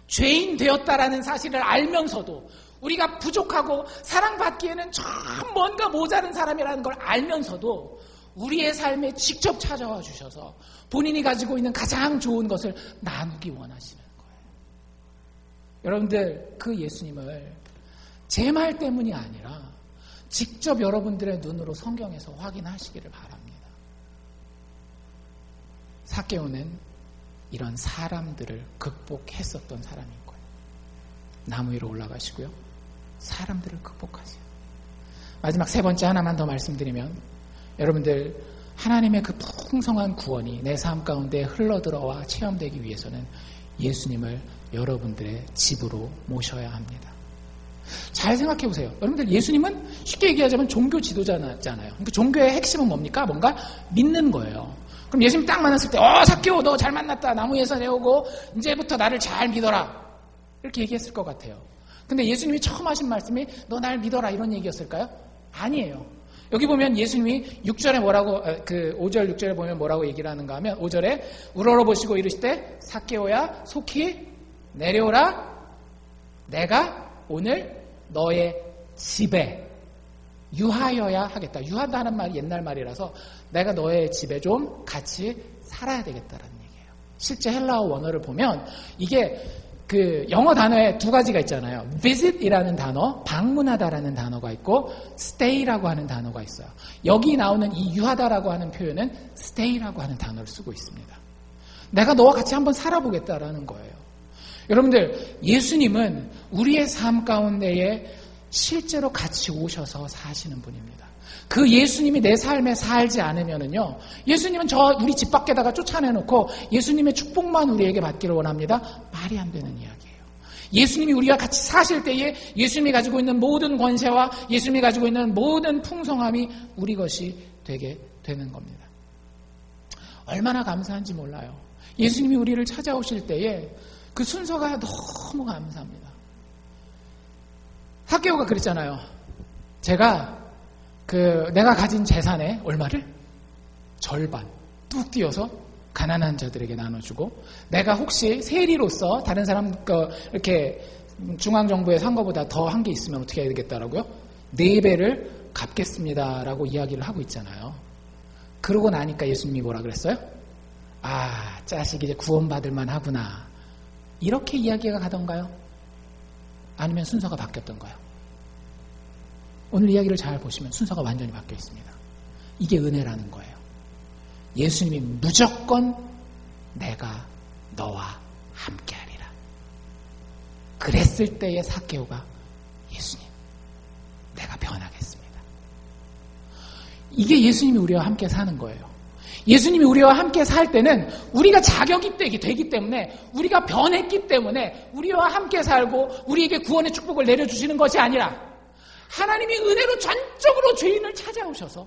죄인 되었다라는 사실을 알면서도 우리가 부족하고 사랑받기에는 참 뭔가 모자른 사람이라는 걸 알면서도 우리의 삶에 직접 찾아와 주셔서 본인이 가지고 있는 가장 좋은 것을 나누기 원하시는 거예요. 여러분들 그 예수님을 제 말 때문이 아니라 직접 여러분들의 눈으로 성경에서 확인하시기를 바랍니다. 삭개오는 이런 사람들을 극복했었던 사람인 거예요. 나무 위로 올라가시고요. 사람들을 극복하세요. 마지막 세 번째 하나만 더 말씀드리면 여러분들 하나님의 그 풍성한 구원이 내 삶 가운데 흘러들어와 체험되기 위해서는 예수님을 여러분들의 집으로 모셔야 합니다. 잘 생각해 보세요. 여러분들 예수님은 쉽게 얘기하자면 종교 지도자잖아요. 그러니까 종교의 핵심은 뭡니까? 뭔가 믿는 거예요. 그럼 예수님 딱 만났을 때 삭개오 너 잘 만났다. 나무 위에서 내오고 이제부터 나를 잘 믿어라. 이렇게 얘기했을 것 같아요. 근데 예수님이 처음 하신 말씀이 너 날 믿어라 이런 얘기였을까요? 아니에요. 여기 보면 예수님이 6절에 뭐라고 5절 6절에 보면 뭐라고 얘기를 하는가 하면 5절에 우러러보시고 이르시되 삭개오야 속히 내려오라 내가 오늘 너의 집에 유하여야 하겠다. 유하다는 말이 옛날 말이라서 내가 너의 집에 좀 같이 살아야 되겠다라는 얘기예요. 실제 헬라어 원어를 보면 이게 그 영어 단어에 두 가지가 있잖아요. visit이라는 단어, 방문하다라는 단어가 있고 stay라고 하는 단어가 있어요. 여기 나오는 이 유하다라고 하는 표현은 stay라고 하는 단어를 쓰고 있습니다. 내가 너와 같이 한번 살아보겠다라는 거예요. 여러분들 예수님은 우리의 삶 가운데에 실제로 같이 오셔서 사시는 분입니다. 그 예수님이 내 삶에 살지 않으면은요, 예수님은 우리 집 밖에다가 쫓아내놓고 예수님의 축복만 우리에게 받기를 원합니다. 말이 안 되는 이야기예요. 예수님이 우리와 같이 사실 때에 예수님이 가지고 있는 모든 권세와 예수님이 가지고 있는 모든 풍성함이 우리 것이 되게 되는 겁니다. 얼마나 감사한지 몰라요. 예수님이 우리를 찾아오실 때에 그 순서가 너무 감사합니다. 삭개오가 그랬잖아요. 내가 가진 재산의 얼마를? 절반 뚝 띄어서 가난한 자들에게 나눠주고 내가 혹시 세리로서 다른 사람 이렇게 중앙정부에 산 것보다 더 한 게 있으면 어떻게 해야 되겠다라고요? 4배를 갚겠습니다라고 이야기를 하고 있잖아요. 그러고 나니까 예수님이 뭐라 그랬어요? 자식 이제 구원받을만 하구나. 이렇게 이야기가 가던가요? 아니면 순서가 바뀌었던가요? 오늘 이야기를 잘 보시면 순서가 완전히 바뀌어 있습니다. 이게 은혜라는 거예요. 예수님이 무조건 내가 너와 함께하리라. 그랬을 때의 삭개오가 예수님, 내가 변하겠습니다. 이게 예수님이 우리와 함께 사는 거예요. 예수님이 우리와 함께 살 때는 우리가 자격이 되기 때문에, 우리가 변했기 때문에 우리와 함께 살고 우리에게 구원의 축복을 내려주시는 것이 아니라, 하나님이 은혜로 전적으로 죄인을 찾아오셔서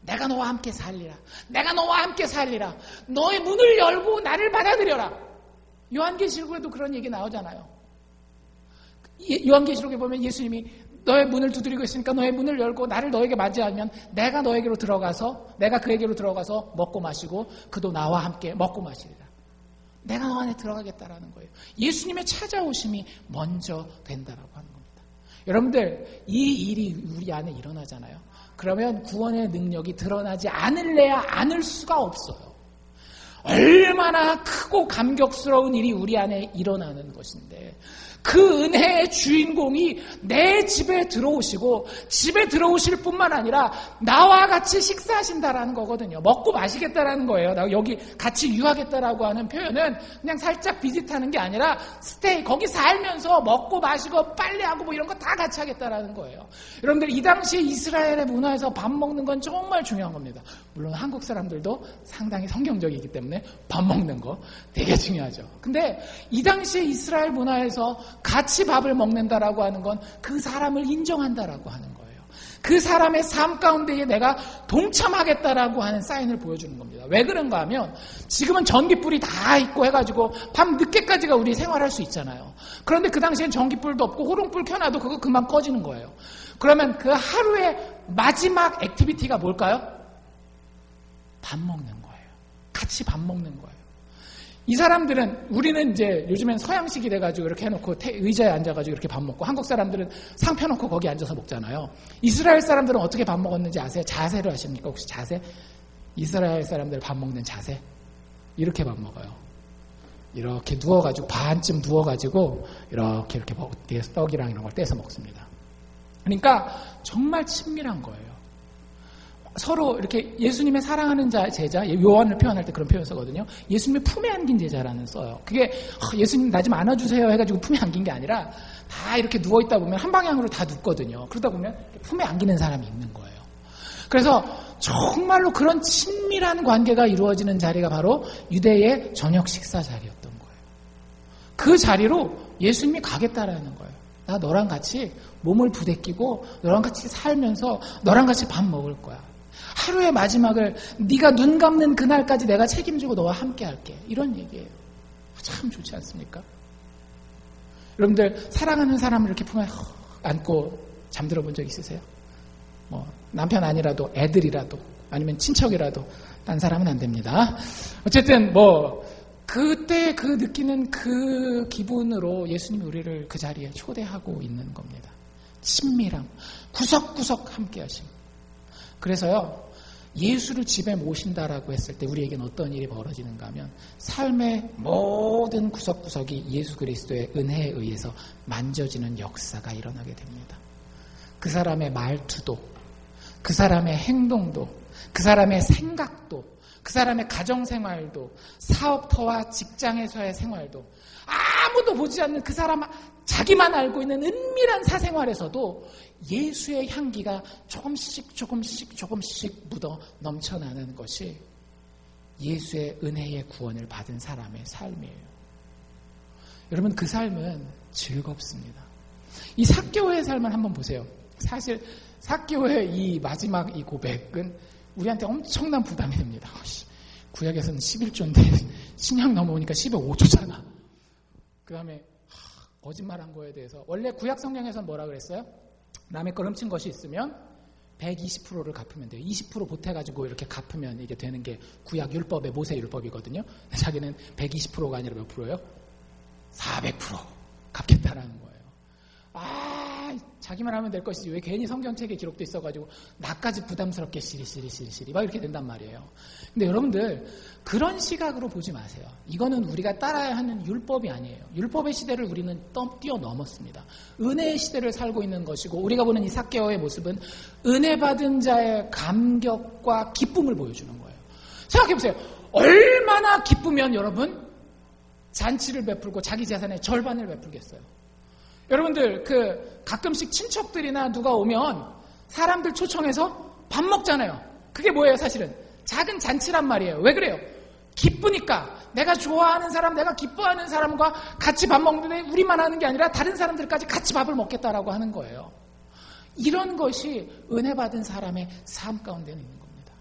내가 너와 함께 살리라, 내가 너와 함께 살리라, 너의 문을 열고 나를 받아들여라. 요한계시록에도 그런 얘기 나오잖아요. 요한계시록에 보면 예수님이 너의 문을 두드리고 있으니까 너의 문을 열고 나를 너에게 맞이하면 내가 너에게로 들어가서, 내가 그에게로 들어가서 먹고 마시고 그도 나와 함께 먹고 마시리라. 내가 너 안에 들어가겠다라는 거예요. 예수님의 찾아오심이 먼저 된다라고 하는 겁니다. 여러분들, 이 일이 우리 안에 일어나잖아요. 그러면 구원의 능력이 드러나지 않을래야 않을 수가 없어요. 얼마나 크고 감격스러운 일이 우리 안에 일어나는 것인데, 그 은혜의 주인공이 내 집에 들어오시고, 집에 들어오실 뿐만 아니라 나와 같이 식사하신다라는 거거든요. 먹고 마시겠다라는 거예요. 나 여기 같이 유하겠다라고 하는 표현은 그냥 살짝 비짓하는 게 아니라 스테이, 거기 살면서 먹고 마시고 빨래하고 뭐 이런 거 다 같이 하겠다라는 거예요. 여러분들, 이 당시에 이스라엘의 문화에서 밥 먹는 건 정말 중요한 겁니다. 물론 한국 사람들도 상당히 성경적이기 때문에 밥 먹는 거 되게 중요하죠. 근데 이 당시에 이스라엘 문화에서 같이 밥을 먹는다라고 하는 건 그 사람을 인정한다라고 하는 거예요. 그 사람의 삶 가운데에 내가 동참하겠다라고 하는 사인을 보여주는 겁니다. 왜 그런가 하면, 지금은 전기불이 다 있고 해가지고 밤 늦게까지가 우리 생활할 수 있잖아요. 그런데 그 당시엔 전기불도 없고 호롱불 켜놔도 그거 금방 꺼지는 거예요. 그러면 그 하루의 마지막 액티비티가 뭘까요? 밥 먹는 거예요. 같이 밥 먹는 거예요. 이 사람들은, 우리는 이제 요즘엔 서양식이 돼가지고 이렇게 해놓고 의자에 앉아가지고 이렇게 밥 먹고, 한국 사람들은 상 펴놓고 거기 앉아서 먹잖아요. 이스라엘 사람들은 어떻게 밥 먹었는지 아세요? 자세를 아십니까? 혹시 자세? 이스라엘 사람들 밥 먹는 자세? 이렇게 밥 먹어요. 이렇게 누워가지고, 반쯤 누워가지고 이렇게 뒤에서 떡이랑 이런 걸 떼서 먹습니다. 그러니까 정말 친밀한 거예요. 서로 이렇게 예수님의 사랑하는 제자, 요한을 표현할 때 그런 표현 쓰거든요. 예수님의 품에 안긴 제자라는 써요. 그게 예수님 나 좀 안아주세요 해가지고 품에 안긴 게 아니라, 다 이렇게 누워있다 보면 한 방향으로 다 눕거든요. 그러다 보면 품에 안기는 사람이 있는 거예요. 그래서 정말로 그런 친밀한 관계가 이루어지는 자리가 바로 유대의 저녁 식사 자리였던 거예요. 그 자리로 예수님이 가겠다라는 거예요. 나 너랑 같이 몸을 부대끼고 너랑 같이 살면서 너랑 같이 밥 먹을 거야. 하루의 마지막을 네가 눈 감는 그날까지 내가 책임지고 너와 함께 할게. 이런 얘기예요. 참 좋지 않습니까? 여러분들, 사랑하는 사람을 이렇게 품에 안고 잠들어 본 적 있으세요? 뭐 남편 아니라도 애들이라도 아니면 친척이라도 딴 사람은 안 됩니다. 어쨌든 뭐 그때 그 느끼는 그 기분으로 예수님이 우리를 그 자리에 초대하고 있는 겁니다. 친밀함, 구석구석 함께 하심. 그래서요, 예수를 집에 모신다라고 했을 때 우리에겐 어떤 일이 벌어지는가 하면, 삶의 모든 구석구석이 예수 그리스도의 은혜에 의해서 만져지는 역사가 일어나게 됩니다. 그 사람의 말투도, 그 사람의 행동도, 그 사람의 생각도, 그 사람의 가정생활도, 사업터와 직장에서의 생활도, 아무도 보지 않는 그 사람 자기만 알고 있는 은밀한 사생활에서도 예수의 향기가 조금씩 묻어 넘쳐나는 것이 예수의 은혜의 구원을 받은 사람의 삶이에요. 여러분, 그 삶은 즐겁습니다. 이 삭개오의 삶을 한번 보세요. 사실 삭개오의 이 마지막 이 고백은 우리한테 엄청난 부담이 됩니다. 구약에서는 11조인데 신약 넘어오니까 15조잖아. 그 다음에 거짓말한 거에 대해서, 원래 구약 성경에서는 뭐라 그랬어요? 남의 걸 훔친 것이 있으면 120%를 갚으면 돼요. 20% 보태가지고 이렇게 갚으면 이게 되는 게 구약 율법의 모세 율법이거든요. 자기는 120%가 아니라 몇 프로예요? 400% 갚겠다라는 거예요. 자기만 하면 될 것이지 왜 괜히 성경책에 기록돼 있어가지고 나까지 부담스럽게 시리 막 이렇게 된단 말이에요. 근데 여러분들, 그런 시각으로 보지 마세요. 이거는 우리가 따라야 하는 율법이 아니에요. 율법의 시대를 우리는 뛰어넘었습니다. 은혜의 시대를 살고 있는 것이고, 우리가 보는 이 삭개오의 모습은 은혜 받은 자의 감격과 기쁨을 보여주는 거예요. 생각해보세요. 얼마나 기쁘면 여러분 잔치를 베풀고 자기 재산의 절반을 베풀겠어요. 여러분들, 가끔씩 친척들이나 누가 오면 사람들 초청해서 밥 먹잖아요. 그게 뭐예요, 사실은? 작은 잔치란 말이에요. 왜 그래요? 기쁘니까. 내가 좋아하는 사람, 내가 기뻐하는 사람과 같이 밥 먹는데 우리만 하는 게 아니라 다른 사람들까지 같이 밥을 먹겠다라고 하는 거예요. 이런 것이 은혜 받은 사람의 삶 가운데는 있는 겁니다.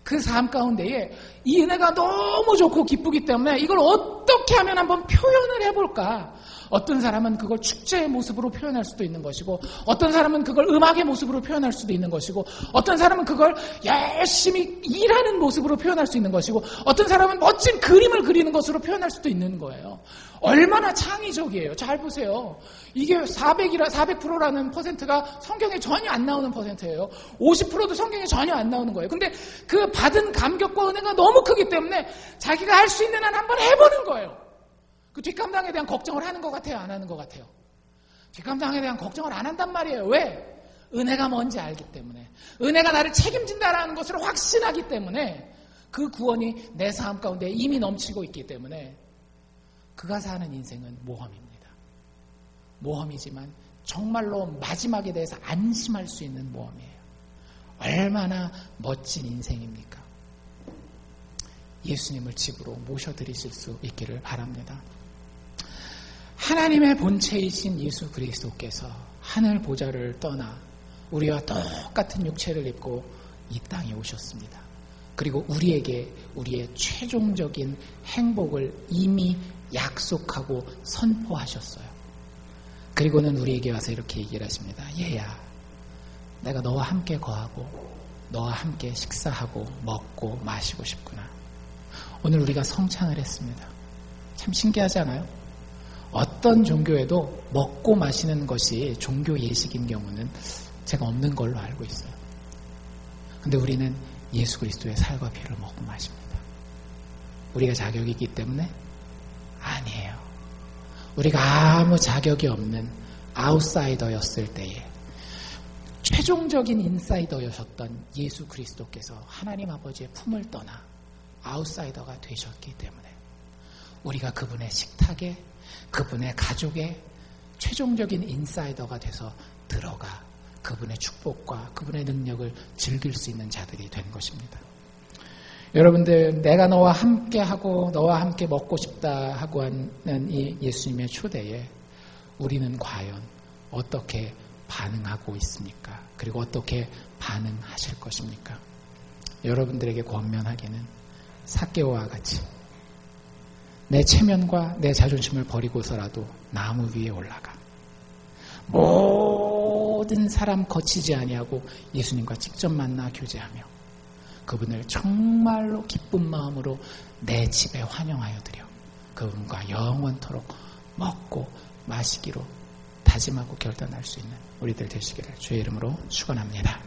그 삶 가운데에 이 은혜가 너무 좋고 기쁘기 때문에 이걸 어떻게 하면 한번 표현을 해볼까? 어떤 사람은 그걸 축제의 모습으로 표현할 수도 있는 것이고, 어떤 사람은 그걸 음악의 모습으로 표현할 수도 있는 것이고, 어떤 사람은 그걸 열심히 일하는 모습으로 표현할 수 있는 것이고, 어떤 사람은 멋진 그림을 그리는 것으로 표현할 수도 있는 거예요. 얼마나 창의적이에요. 잘 보세요. 이게 400%라는 퍼센트가 성경에 전혀 안 나오는 퍼센트예요. 50%도 성경에 전혀 안 나오는 거예요. 근데 그 받은 감격과 은혜가 너무 크기 때문에 자기가 할 수 있는 한 한번 해보는 거예요. 그 뒷감당에 대한 걱정을 하는 것 같아요? 안 하는 것 같아요? 뒷감당에 대한 걱정을 안 한단 말이에요. 왜? 은혜가 뭔지 알기 때문에. 은혜가 나를 책임진다라는 것을 확신하기 때문에 그 구원이 내 삶 가운데 이미 넘치고 있기 때문에 그가 사는 인생은 모험입니다. 모험이지만 정말로 마지막에 대해서 안심할 수 있는 모험이에요. 얼마나 멋진 인생입니까? 예수님을 집으로 모셔드리실 수 있기를 바랍니다. 하나님의 본체이신 예수 그리스도께서 하늘 보좌를 떠나 우리와 똑같은 육체를 입고 이 땅에 오셨습니다. 그리고 우리에게 우리의 최종적인 행복을 이미 약속하고 선포하셨어요. 그리고는 우리에게 와서 이렇게 얘기를 하십니다. 얘야, 내가 너와 함께 거하고 너와 함께 식사하고 먹고 마시고 싶구나. 오늘 우리가 성찬을 했습니다. 참 신기하지 않아요? 어떤 종교에도 먹고 마시는 것이 종교 예식인 경우는 제가 없는 걸로 알고 있어요. 근데 우리는 예수 그리스도의 살과 피를 먹고 마십니다. 우리가 자격이 있기 때문에? 아니에요. 우리가 아무 자격이 없는 아웃사이더였을 때에 최종적인 인사이더였었던 예수 그리스도께서 하나님 아버지의 품을 떠나 아웃사이더가 되셨기 때문에 우리가 그분의 식탁에, 그분의 가족에 최종적인 인사이더가 돼서 들어가 그분의 축복과 그분의 능력을 즐길 수 있는 자들이 된 것입니다. 여러분들, 내가 너와 함께 하고 너와 함께 먹고 싶다 하고 하는 이 예수님의 초대에 우리는 과연 어떻게 반응하고 있습니까? 그리고 어떻게 반응하실 것입니까? 여러분들에게 권면하기는 삭개오와 같이 내 체면과 내 자존심을 버리고서라도 나무 위에 올라가 모든 사람 거치지 아니하고 예수님과 직접 만나 교제하며 그분을 정말로 기쁜 마음으로 내 집에 환영하여 드려 그분과 영원토록 먹고 마시기로 다짐하고 결단할 수 있는 우리들 되시기를 주의 이름으로 축원합니다.